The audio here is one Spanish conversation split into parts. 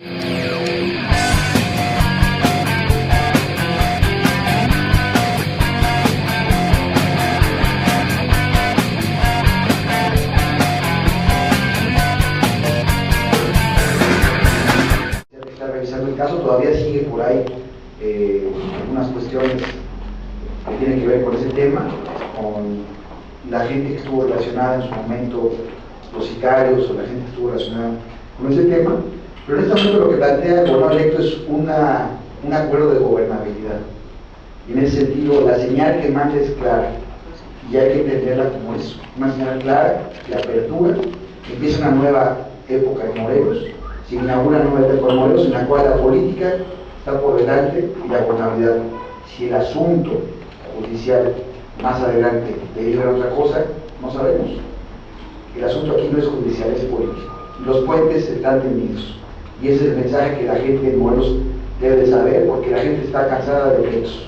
Está revisando el caso, todavía sigue por ahí algunas cuestiones que tienen que ver con ese tema, con la gente que estuvo relacionada en su momento, los sicarios o la gente que estuvo relacionada con ese tema, pero en este momento lo que plantea el gobernador electo es un acuerdo de gobernabilidad. Y en ese sentido, la señal que manda es clara, y hay que entenderla como eso, una señal clara de apertura, que empieza una nueva época en Morelos, se inaugura una nueva época en Morelos en la cual la política está por delante y la gobernabilidad. Si el asunto judicial más adelante deriva en otra cosa, no sabemos. El asunto aquí no es judicial, es político. Los puentes están tendidos. Y ese es el mensaje que la gente en Morelos debe de saber, porque la gente está cansada de pleitos.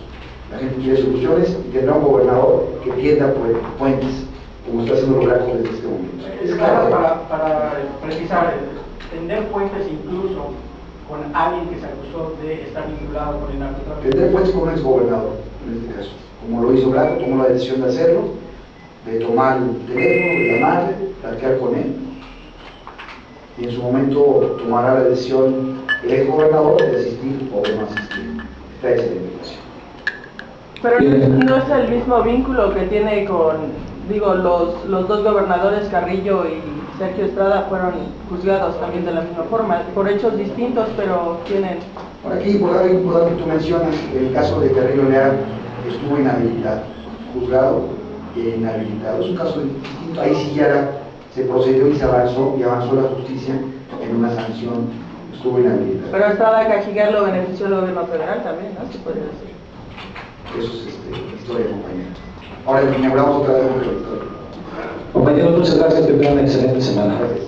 La gente quiere soluciones y tendrá un gobernador que tienda puentes, como está haciendo Lobraco desde este momento. Es claro, para precisar, tender puentes incluso con alguien que se acusó de estar vinculado con el narcotráfico. Tendrá puentes con un exgobernador, en este caso. Como lo hizo Braco, tomó la decisión de hacerlo, de tomar el teléfono, de llamarle, platicar con él, y en su momento tomará la decisión el exgobernador de asistir o de no asistir. Está hecha la invitación. Pero no es el mismo vínculo que tiene con, digo, los dos gobernadores, Carrillo y Sergio Estrada, fueron juzgados también de la misma forma, por hechos distintos, pero tienen... Por aquí, por algo que tú mencionas, el caso de Carrillo Leal estuvo inhabilitado, juzgado e inhabilitado. Es un caso distinto, ahí sí ya se procedió y se avanzó, y avanzó la justicia en una sanción, estuvo inhabilitado. Pero Estrada Cajigal lo benefició el gobierno federal también, ¿no? Se podría decir. Eso es historia, compañero. Ahora inauguramos otra vez la historia. Compañeros, muchas gracias, que tengan una excelente semana. Gracias.